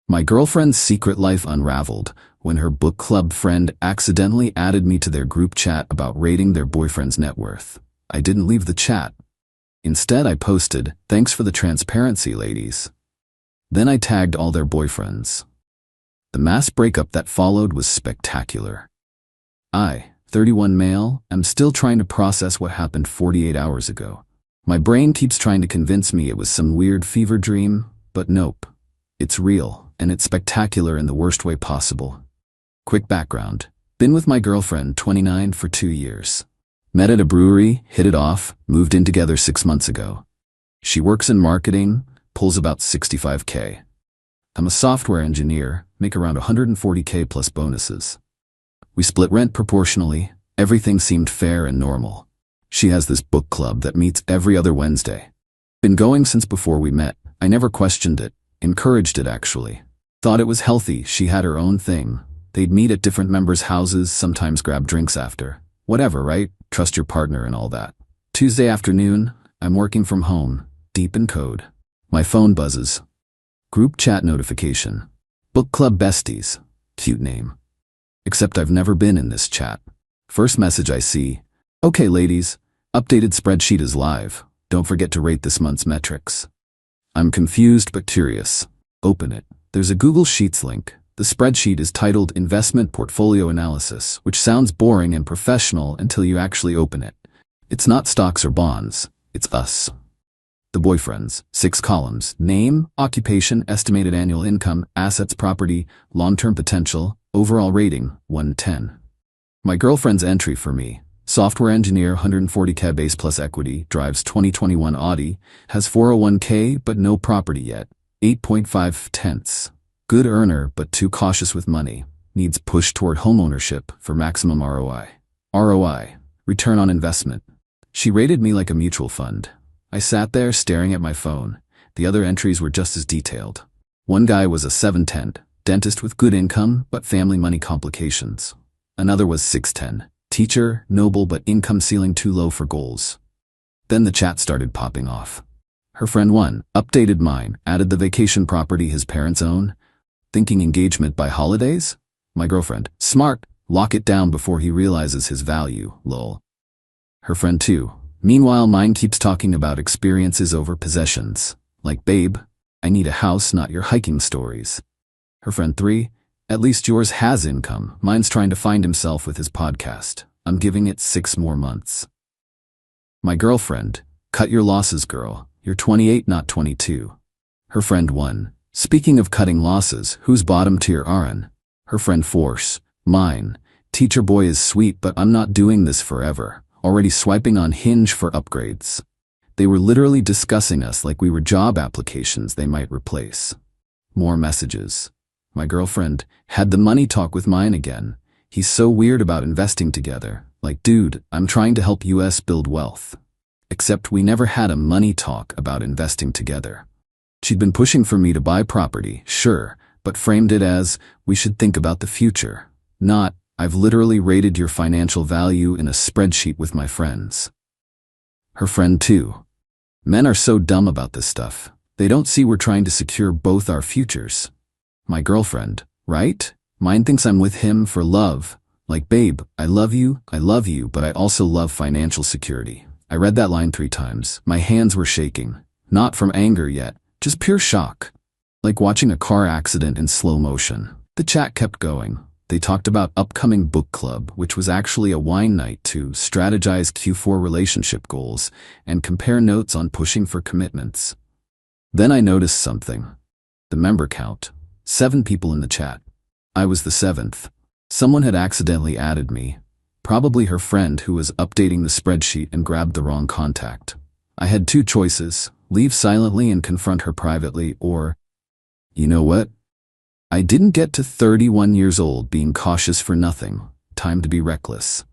My girlfriend's secret life unraveled when her book club friend accidentally added me to their group chat about rating their boyfriend's net worth. I didn't leave the chat. Instead, I posted, "Thanks for the transparency, ladies." Then I tagged all their boyfriends. The mass breakup that followed was spectacular. I, 31 male, am still trying to process what happened 48 hours ago. My brain keeps trying to convince me it was some weird fever dream, but nope. It's real, and it's spectacular in the worst way possible. Quick background. Been with my girlfriend, 29, for 2 years. Met at a brewery, hit it off, moved in together 6 months ago. She works in marketing, pulls about $65K. I'm a software engineer, make around $140K plus bonuses. We split rent proportionally, everything seemed fair and normal. She has this book club that meets every other Wednesday. Been going since before we met. I never questioned it, encouraged it actually. Thought it was healthy, she had her own thing. They'd meet at different members' houses, sometimes grab drinks after. Whatever, right? Trust your partner and all that. Tuesday afternoon, I'm working from home, deep in code. My phone buzzes. Group chat notification. Book club besties. Cute name. Except I've never been in this chat. First message I see. "Okay ladies, updated spreadsheet is live. Don't forget to rate this month's metrics." I'm confused but curious. Open it. There's a Google Sheets link. The spreadsheet is titled Investment Portfolio Analysis, which sounds boring and professional until you actually open it. It's not stocks or bonds, it's us. The boyfriends, 6 columns: name, occupation, estimated annual income, assets, property, long-term potential, overall rating, 110. My girlfriend's entry for me: software engineer, 140K base plus equity, drives 2021 Audi, has 401K but no property yet, 8.5 tenths. Good earner but too cautious with money, needs push toward homeownership for maximum ROI. ROI, return on investment. She rated me like a mutual fund. I sat there staring at my phone. The other entries were just as detailed. One guy was a 710, dentist with good income but family money complications. Another was 610, teacher, noble but income ceiling too low for goals. Then the chat started popping off. Her friend 1, updated mine, added the vacation property his parents own. Thinking engagement by holidays? My girlfriend, smart, lock it down before he realizes his value, lol. Her friend 2, meanwhile mine keeps talking about experiences over possessions. Like, babe, I need a house, not your hiking stories. Her friend 3, at least yours has income, mine's trying to find himself with his podcast. I'm giving it 6 more months. My girlfriend, cut your losses girl, you're 28 not 22. Her friend 1, speaking of cutting losses, who's bottom tier RN? Her friend Force, mine, teacher boy is sweet but I'm not doing this forever, already swiping on Hinge for upgrades. They were literally discussing us like we were job applications they might replace. More messages. My girlfriend had the money talk with mine again. He's so weird about investing together. Like, dude, I'm trying to help US build wealth. Except we never had a money talk about investing together. She'd been pushing for me to buy property, sure, but framed it as, we should think about the future. Not, I've literally rated your financial value in a spreadsheet with my friends. Her friend 2. Men are so dumb about this stuff. They don't see we're trying to secure both our futures. My girlfriend, right? Mine thinks I'm with him for love. Like, babe, I love you, but I also love financial security. I read that line 3 times. My hands were shaking. Not from anger yet. Just pure shock. Like watching a car accident in slow motion. The chat kept going. They talked about upcoming book club, which was actually a wine night to strategize Q4 relationship goals and compare notes on pushing for commitments. Then I noticed something. The member count. 7 people in the chat. I was the 7th. Someone had accidentally added me. Probably her friend who was updating the spreadsheet and grabbed the wrong contact. I had 2 choices. Leave silently and confront her privately, or, you know what? I didn't get to 31 years old being cautious for nothing. Time to be reckless.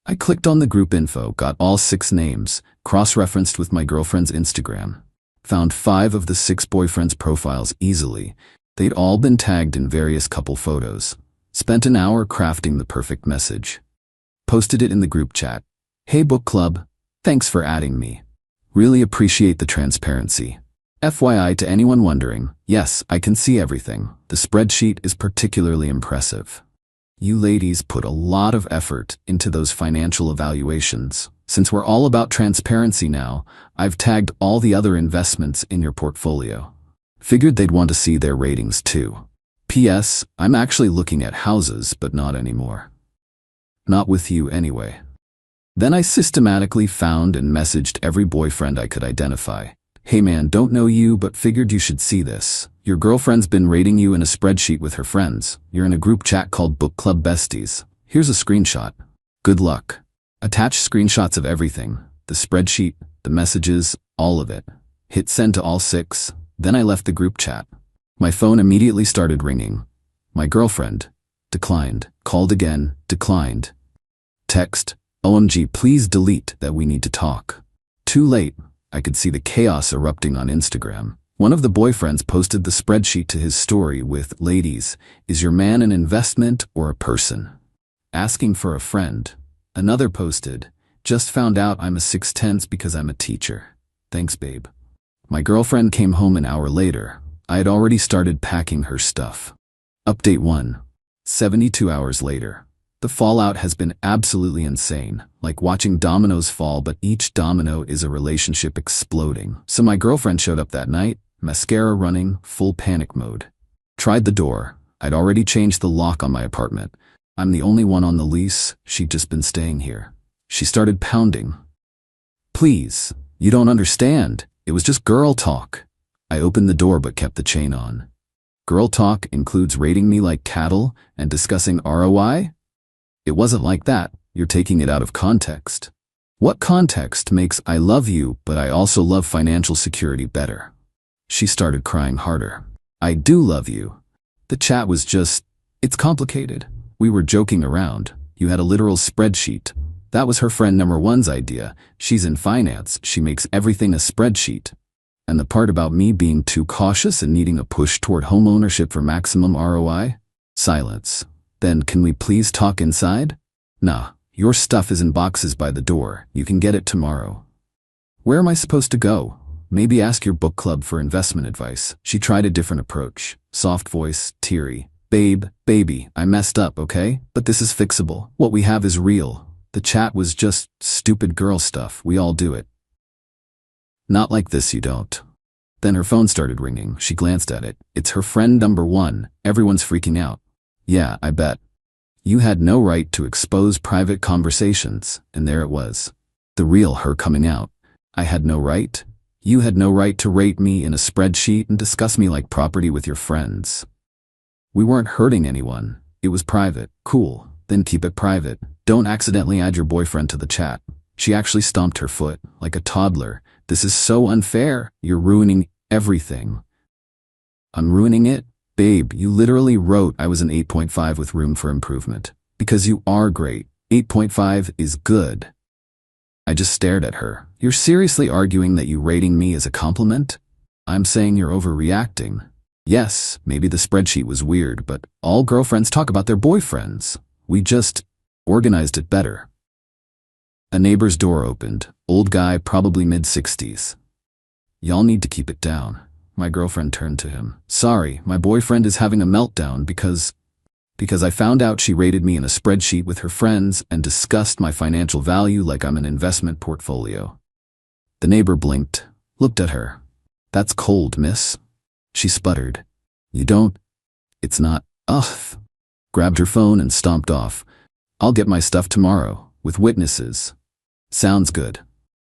I clicked on the group info, got all 6 names, cross-referenced with my girlfriend's Instagram. Found 5 of the 6 boyfriends' profiles easily. They'd all been tagged in various couple photos. Spent an hour crafting the perfect message. Posted it in the group chat. Hey book club, thanks for adding me. Really appreciate the transparency. FYI to anyone wondering, yes, I can see everything. The spreadsheet is particularly impressive. You ladies put a lot of effort into those financial evaluations. Since we're all about transparency now, I've tagged all the other investments in your portfolio. Figured they'd want to see their ratings too. P.S. I'm actually looking at houses, but not anymore. Not with you anyway. Then I systematically found and messaged every boyfriend I could identify. Hey man, don't know you, but figured you should see this. Your girlfriend's been rating you in a spreadsheet with her friends. You're in a group chat called Book Club Besties. Here's a screenshot. Good luck. Attach screenshots of everything. The spreadsheet, the messages, all of it. Hit send to all 6. Then I left the group chat. My phone immediately started ringing. My girlfriend. Declined. Called again. Declined. Text. OMG, please delete that, we need to talk. Too late. I could see the chaos erupting on Instagram. One of the boyfriends posted the spreadsheet to his story with, "Ladies, is your man an investment or a person?" Asking for a friend. Another posted, "Just found out I'm a 6/10 because I'm a teacher. Thanks, babe." My girlfriend came home an hour later. I had already started packing her stuff. Update 1. 72 hours later. The fallout has been absolutely insane, like watching dominoes fall, but each domino is a relationship exploding. So my girlfriend showed up that night, mascara running, full panic mode. Tried the door. I'd already changed the lock on my apartment. I'm the only one on the lease, she'd just been staying here. She started pounding. "Please, you don't understand. It was just girl talk." I opened the door but kept the chain on. Girl talk includes rating me like cattle and discussing ROI? It wasn't like that. You're taking it out of context. What context makes "I love you, but I also love financial security" better? She started crying harder. "I do love you. The chat was just, it's complicated. We were joking around. You had a literal spreadsheet. That was her friend number 1's idea. She's in finance. She makes everything a spreadsheet. And the part about me being too cautious and needing a push toward home ownership for maximum ROI? Silence. Then can we please talk inside? Nah, your stuff is in boxes by the door. You can get it tomorrow." Where am I supposed to go? Maybe ask your book club for investment advice. She tried a different approach. Soft voice, teary. "Babe, baby, I messed up, okay? But this is fixable. What we have is real. The chat was just stupid girl stuff. We all do it." "Not like this, you don't." Then her phone started ringing. She glanced at it. It's her friend number 1. Everyone's freaking out. "Yeah, I bet. You had no right to expose private conversations," and there it was. The real her coming out. "I had no right? You had no right to rate me in a spreadsheet and discuss me like property with your friends. We weren't hurting anyone. It was private. Cool. Then keep it private. Don't accidentally add your boyfriend to the chat." She actually stomped her foot, like a toddler. "This is so unfair. You're ruining everything." "I'm ruining it? Babe, you literally wrote I was an 8.5 with room for improvement. Because you are great. 8.5 is good." I just stared at her. "You're seriously arguing that you rating me is a compliment?" "I'm saying you're overreacting. Yes, maybe the spreadsheet was weird, but all girlfriends talk about their boyfriends. We just organized it better." A neighbor's door opened. Old guy, probably mid-60s. "Y'all need to keep it down." My girlfriend turned to him. "Sorry, my boyfriend is having a meltdown because I found out she rated me in a spreadsheet with her friends and discussed my financial value like I'm an investment portfolio." The neighbor blinked, looked at her. "That's cold, miss." She sputtered. "You don't? It's not, ugh." Grabbed her phone and stomped off. "I'll get my stuff tomorrow, with witnesses." Sounds good.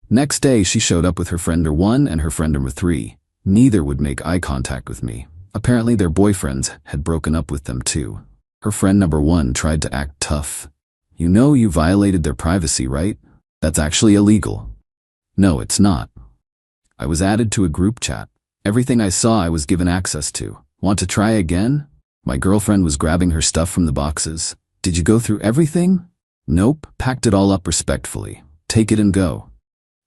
Next day, she showed up with her friend number 1 and her friend number 3. Neither would make eye contact with me. Apparently their boyfriends had broken up with them too. Her friend number 1 tried to act tough. "You know you violated their privacy, right? That's actually illegal." "No, it's not. I was added to a group chat. Everything I saw I was given access to. Want to try again?" My girlfriend was grabbing her stuff from the boxes. "Did you go through everything?" "Nope, packed it all up respectfully. Take it and go."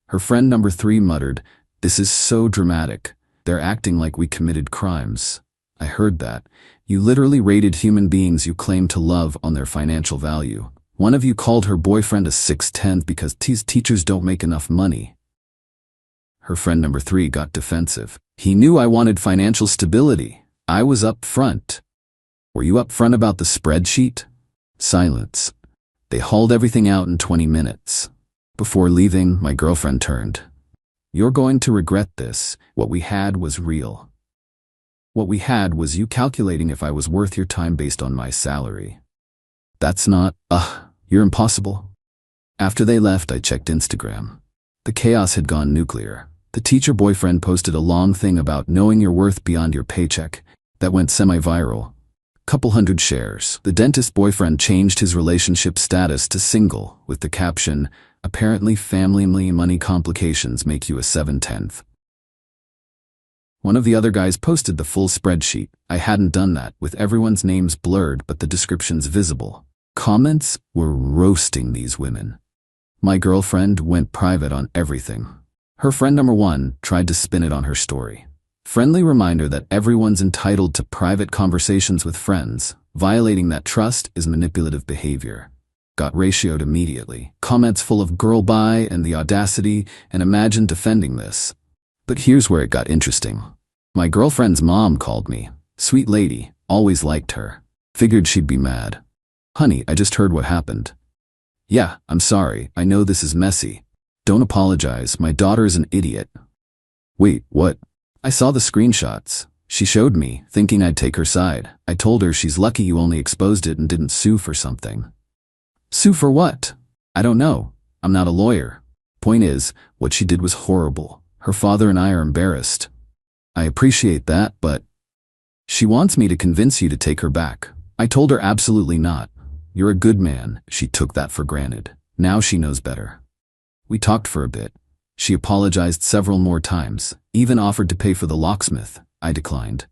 Her friend number 3 muttered, "This is so dramatic. They're acting like we committed crimes." I heard that. "You literally rated human beings you claim to love on their financial value. One of you called her boyfriend a 6/10 because teachers don't make enough money." Her friend number 3 got defensive. He knew I wanted financial stability. I was up front. Were you up front about the spreadsheet? Silence. They hauled everything out in 20 minutes. Before leaving, my girlfriend turned. You're going to regret this. What we had was real. What we had was you calculating if I was worth your time based on my salary. That's not, you're impossible. After they left, I checked Instagram. The chaos had gone nuclear. The teacher boyfriend posted a long thing about knowing your worth beyond your paycheck that went semi-viral. Couple hundred shares. The dentist boyfriend changed his relationship status to single with the caption, apparently family money complications make you a 7/10. One of the other guys posted the full spreadsheet. I hadn't done that, with everyone's names blurred but the descriptions visible. Comments were roasting these women. My girlfriend went private on everything. Her friend number 1 tried to spin it on her story. Friendly reminder that everyone's entitled to private conversations with friends. Violating that trust is manipulative behavior. Got ratioed immediately. Comments full of girl bye and the audacity, and imagine defending this. But here's where it got interesting. My girlfriend's mom called me. Sweet lady, always liked her. Figured she'd be mad. Honey, I just heard what happened. Yeah, I'm sorry, I know this is messy. Don't apologize, my daughter is an idiot. Wait, what? I saw the screenshots. She showed me, thinking I'd take her side. I told her she's lucky you only exposed it and didn't sue for something. Sue for what? I don't know. I'm not a lawyer. Point is, what she did was horrible. Her father and I are embarrassed. I appreciate that, but she wants me to convince you to take her back. I told her absolutely not. You're a good man. She took that for granted. Now she knows better. We talked for a bit. She apologized several more times, even offered to pay for the locksmith. I declined.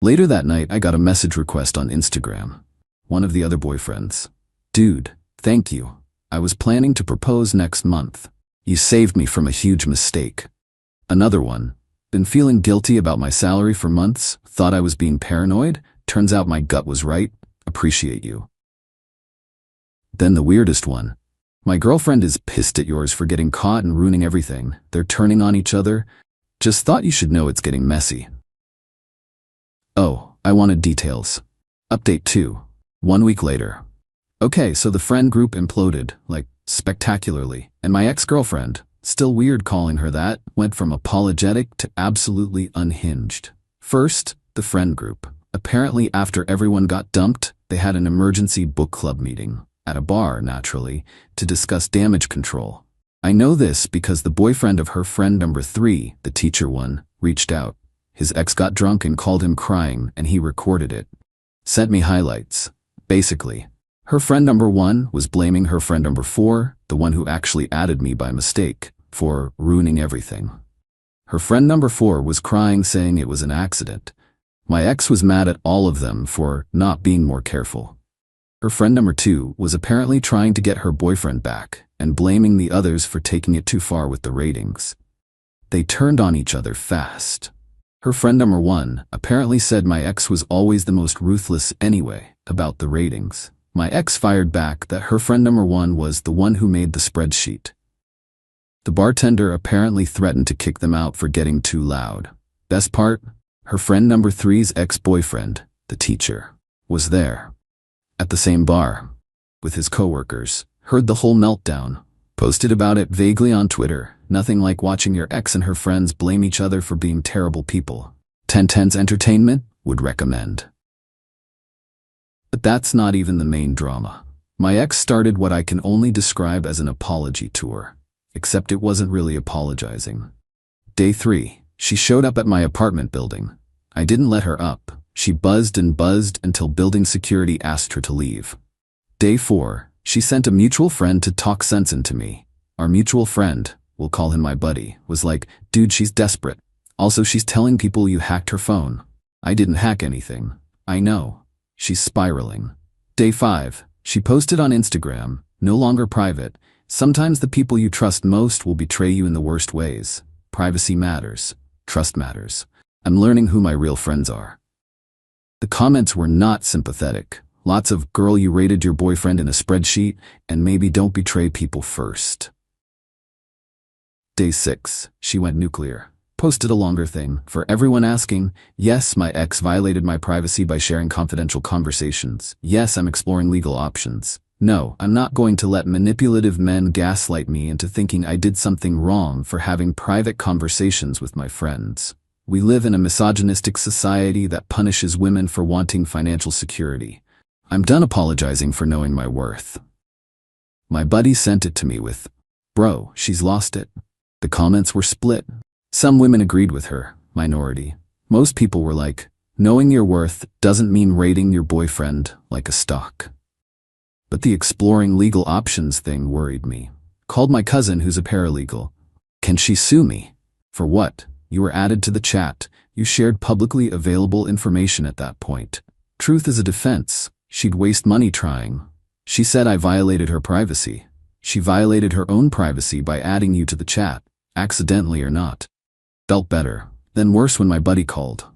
Later that night, I got a message request on Instagram. One of the other boyfriends. Dude, thank you. I was planning to propose next month. You saved me from a huge mistake. Another one. Been feeling guilty about my salary for months. Thought I was being paranoid. Turns out my gut was right. Appreciate you. Then the weirdest one. My girlfriend is pissed at yours for getting caught and ruining everything. They're turning on each other. Just thought you should know it's getting messy. Oh, I wanted details. Update 2. 1 week later. Okay, so the friend group imploded, like, spectacularly. And my ex-girlfriend, still weird calling her that, went from apologetic to absolutely unhinged. First, the friend group. Apparently after everyone got dumped, they had an emergency book club meeting. At a bar, naturally, to discuss damage control. I know this because the boyfriend of her friend number 3, the teacher one, reached out. His ex got drunk and called him crying, and he recorded it. Sent me highlights. Basically, her friend number 1 was blaming her friend number 4, the one who actually added me by mistake, for ruining everything. Her friend number 4 was crying, saying it was an accident. My ex was mad at all of them for not being more careful. Her friend number 2 was apparently trying to get her boyfriend back and blaming the others for taking it too far with the ratings. They turned on each other fast. Her friend number 1 apparently said my ex was always the most ruthless anyway about the ratings. My ex fired back that her friend number 1 was the one who made the spreadsheet. The bartender apparently threatened to kick them out for getting too loud. Best part, her friend number 3's ex-boyfriend, the teacher, was there. At the same bar, with his coworkers, heard the whole meltdown, posted about it vaguely on Twitter. Nothing like watching your ex and her friends blame each other for being terrible people. 1010's Entertainment would recommend. But that's not even the main drama. My ex started what I can only describe as an apology tour, except it wasn't really apologizing. Day 3, she showed up at my apartment building. I didn't let her up. She buzzed and buzzed until building security asked her to leave. Day 4, she sent a mutual friend to talk sense into me. Our mutual friend, we'll call him my buddy, was like, dude, she's desperate. Also, she's telling people you hacked her phone. I didn't hack anything. I know. She's spiraling. Day 5, she posted on Instagram, no longer private. Sometimes the people you trust most will betray you in the worst ways. Privacy matters. Trust matters. I'm learning who my real friends are. The comments were not sympathetic. Lots of, girl, you rated your boyfriend in a spreadsheet, and maybe don't betray people first. Day 6, she went nuclear. Posted a longer thing, for everyone asking, yes, my ex violated my privacy by sharing confidential conversations. Yes, I'm exploring legal options. No, I'm not going to let manipulative men gaslight me into thinking I did something wrong for having private conversations with my friends. We live in a misogynistic society that punishes women for wanting financial security. I'm done apologizing for knowing my worth. My buddy sent it to me with, "Bro, she's lost it." The comments were split. Some women agreed with her, minority. Most people were like, knowing your worth doesn't mean rating your boyfriend like a stock. But the exploring legal options thing worried me. Called my cousin who's a paralegal. Can she sue me? For what? You were added to the chat. You shared publicly available information at that point. Truth is a defense. She'd waste money trying. She said I violated her privacy. She violated her own privacy by adding you to the chat, accidentally or not. Felt better, then worse when my buddy called.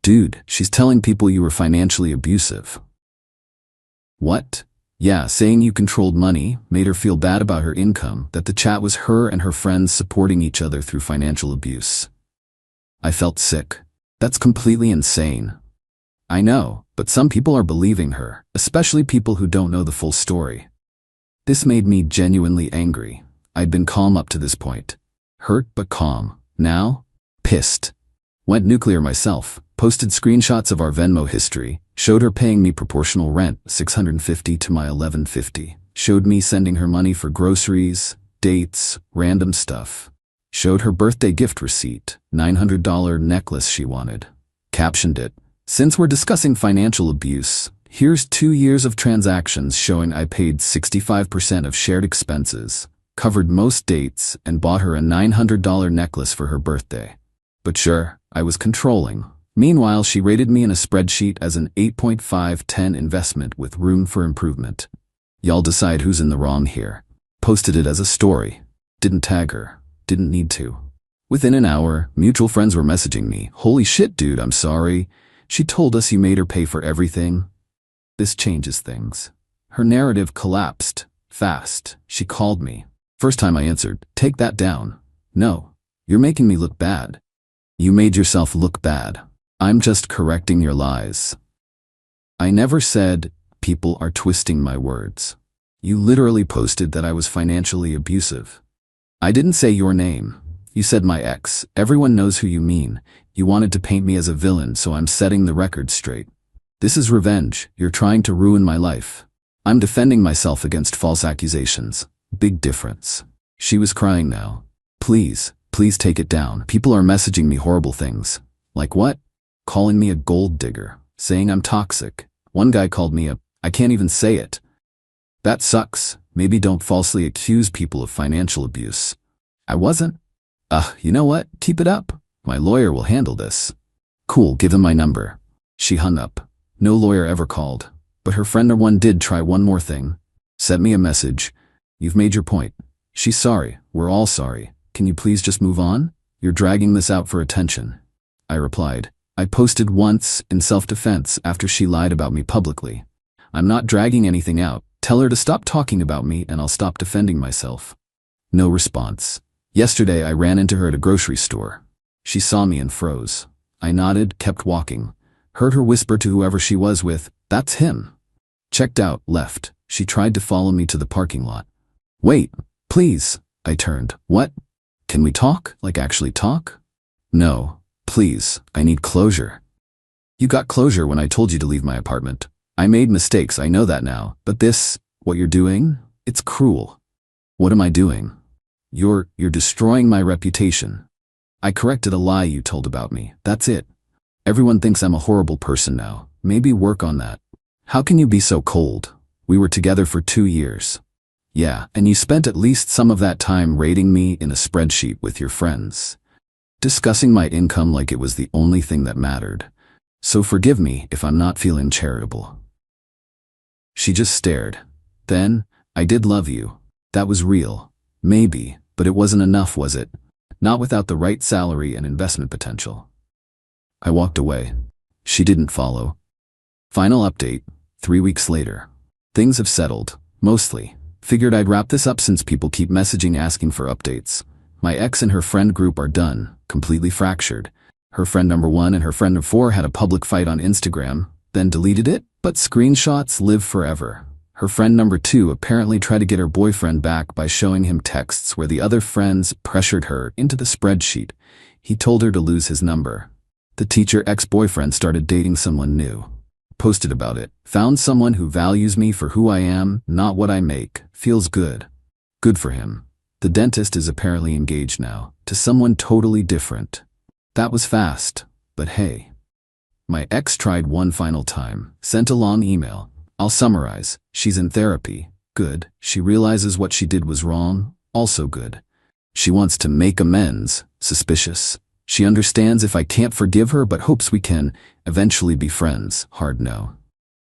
Dude, she's telling people you were financially abusive. What? Yeah, saying you controlled money, made her feel bad about her income, that the chat was her and her friends supporting each other through financial abuse. I felt sick. That's completely insane. I know, but some people are believing her, especially people who don't know the full story. This made me genuinely angry. I'd been calm up to this point. Hurt but calm. Now? Pissed. Went nuclear myself, posted screenshots of our Venmo history, showed her paying me proportional rent, $650 to my $1150, showed me sending her money for groceries, dates, random stuff. Showed her birthday gift receipt, $900 necklace she wanted. Captioned it, "Since we're discussing financial abuse, here's 2 years of transactions showing I paid 65% of shared expenses, covered most dates, and bought her a $900 necklace for her birthday." But sure, I was controlling. Meanwhile, she rated me in a spreadsheet as an 8.5/10 investment with room for improvement. Y'all decide who's in the wrong here. Posted it as a story. Didn't tag her. Didn't need to. Within an hour, mutual friends were messaging me, "Holy shit, dude, I'm sorry. She told us you made her pay for everything." This changes things. Her narrative collapsed. Fast. She called me. First time I answered, "Take that down." "No. You're making me look bad." "You made yourself look bad. I'm just correcting your lies." I never said, "People are twisting my words." You literally posted that I was financially abusive. I didn't say your name. You said my ex. Everyone knows who you mean. You wanted to paint me as a villain, so I'm setting the record straight. This is revenge. You're trying to ruin my life. I'm defending myself against false accusations. Big difference. She was crying now. Please take it down. People are messaging me horrible things. Like what? Calling me a gold digger. Saying I'm toxic. One guy called me I can't even say it. That sucks. Maybe don't falsely accuse people of financial abuse. I wasn't. You know what? Keep it up. My lawyer will handle this. Cool, give him my number. She hung up. No lawyer ever called. But her friend or one did try one more thing. Sent me a message. "You've made your point. She's sorry. We're all sorry. Can you please just move on? You're dragging this out for attention." I replied. I posted once in self-defense after she lied about me publicly. I'm not dragging anything out. Tell her to stop talking about me and I'll stop defending myself. No response. Yesterday I ran into her at a grocery store. She saw me and froze. I nodded, kept walking. Heard her whisper to whoever she was with, "That's him." Checked out, left. She tried to follow me to the parking lot. "Wait, please." I turned. "What? Can we talk? Like actually talk?" "No, please, I need closure." "You got closure when I told you to leave my apartment. I made mistakes, I know that now, but what you're doing, it's cruel." "What am I doing?" You're destroying my reputation." "I corrected a lie you told about me, that's it. Everyone thinks I'm a horrible person now. Maybe work on that." "How can you be so cold? We were together for 2 years." "Yeah, and you spent at least some of that time rating me in a spreadsheet with your friends. Discussing my income like it was the only thing that mattered. So forgive me if I'm not feeling charitable." She just stared. Then, "I did love you. That was real. Maybe, but it wasn't enough, was it? Not without the right salary and investment potential." I walked away. She didn't follow. Final update, 3 weeks later. Things have settled, mostly. Figured I'd wrap this up since people keep messaging asking for updates. My ex and her friend group are done, completely fractured. Her friend number 1 and her friend number 4 had a public fight on Instagram, then deleted it, but screenshots live forever. Her friend number 2 apparently tried to get her boyfriend back by showing him texts where the other friends pressured her into the spreadsheet. He told her to lose his number. The teacher ex-boyfriend started dating someone new. Posted about it. Found someone who values me for who I am, not what I make. Feels good. Good for him. The dentist is apparently engaged now, to someone totally different. That was fast, but hey. My ex tried one final time, sent a long email. I'll summarize. She's in therapy. Good. She realizes what she did was wrong. Also good. She wants to make amends. Suspicious. She understands if I can't forgive her but hopes we can eventually be friends. Hard no.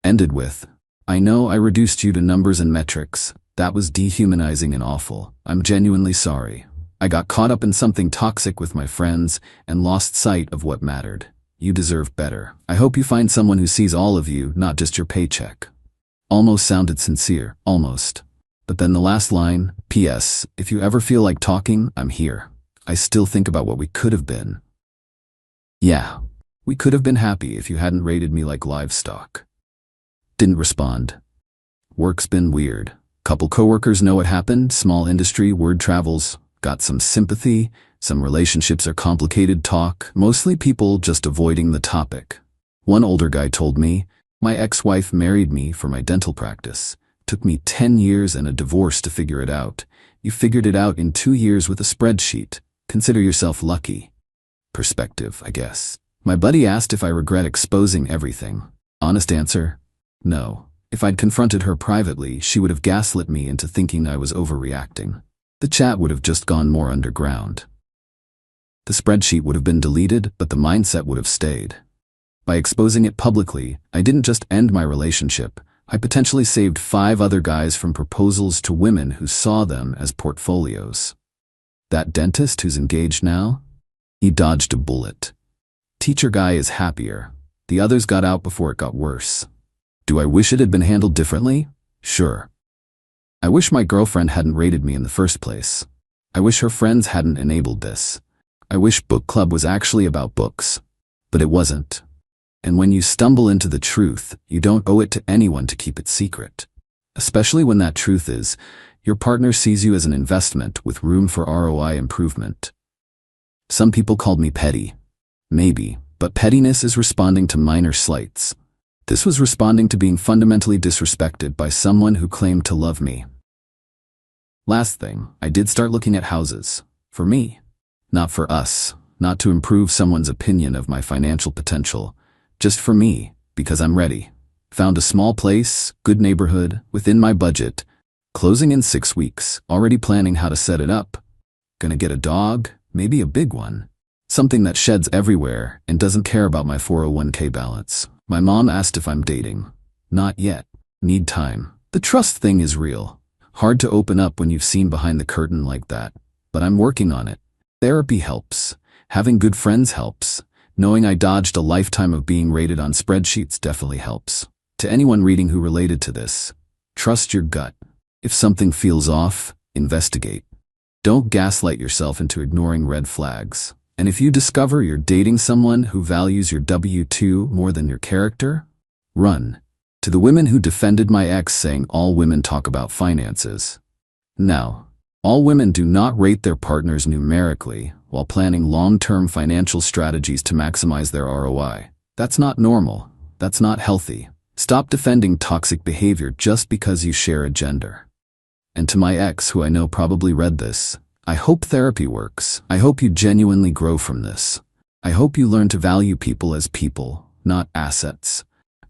Ended with, I know I reduced you to numbers and metrics. That was dehumanizing and awful. I'm genuinely sorry. I got caught up in something toxic with my friends and lost sight of what mattered. You deserve better. I hope you find someone who sees all of you, not just your paycheck. Almost sounded sincere. Almost. But then the last line, P.S. If you ever feel like talking, I'm here. I still think about what we could have been. Yeah. We could have been happy if you hadn't rated me like livestock. Didn't respond. Work's been weird. Couple coworkers know what happened, small industry, word travels, got some sympathy, some relationships are complicated talk, mostly people just avoiding the topic. One older guy told me, my ex-wife married me for my dental practice. Took me 10 years and a divorce to figure it out. You figured it out in 2 years with a spreadsheet. Consider yourself lucky. Perspective, I guess. My buddy asked if I regret exposing everything. Honest answer? No. If I'd confronted her privately, she would have gaslit me into thinking I was overreacting. The chat would have just gone more underground. The spreadsheet would have been deleted, but the mindset would have stayed. By exposing it publicly, I didn't just end my relationship, I potentially saved 5 other guys from proposals to women who saw them as portfolios. That dentist who's engaged now? He dodged a bullet. Teacher guy is happier. The others got out before it got worse. Do I wish it had been handled differently? Sure. I wish my girlfriend hadn't rated me in the first place. I wish her friends hadn't enabled this. I wish book club was actually about books. But it wasn't. And when you stumble into the truth, you don't owe it to anyone to keep it secret. Especially when that truth is, your partner sees you as an investment with room for ROI improvement. Some people called me petty. Maybe, but pettiness is responding to minor slights. This was responding to being fundamentally disrespected by someone who claimed to love me. Last thing, I did start looking at houses. For me. Not for us. Not to improve someone's opinion of my financial potential. Just for me, because I'm ready. Found a small place, good neighborhood, within my budget. Closing in 6 weeks, already planning how to set it up. Gonna get a dog, maybe a big one. Something that sheds everywhere and doesn't care about my 401k balance. My mom asked if I'm dating. Not yet. Need time. The trust thing is real. Hard to open up when you've seen behind the curtain like that. But I'm working on it. Therapy helps. Having good friends helps. Knowing I dodged a lifetime of being rated on spreadsheets definitely helps. To anyone reading who related to this, trust your gut. If something feels off, investigate. Don't gaslight yourself into ignoring red flags. And if you discover you're dating someone who values your W-2 more than your character, run. To the women who defended my ex saying all women talk about finances. No. All women do not rate their partners numerically while planning long-term financial strategies to maximize their ROI. That's not normal. That's not healthy. Stop defending toxic behavior just because you share a gender. And to my ex, who I know probably read this, I hope therapy works. I hope you genuinely grow from this. I hope you learn to value people as people, not assets.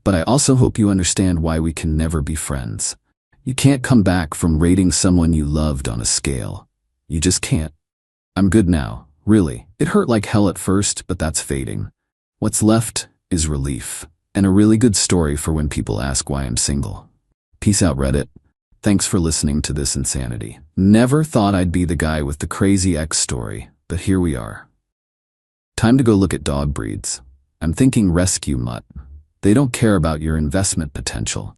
But I also hope you understand why we can never be friends. You can't come back from rating someone you loved on a scale. You just can't. I'm good now, really. It hurt like hell at first, but that's fading. What's left is relief, and a really good story for when people ask why I'm single. Peace out, Reddit. Thanks for listening to this insanity. Never thought I'd be the guy with the crazy ex story, but here we are. Time to go look at dog breeds. I'm thinking rescue mutt. They don't care about your investment potential.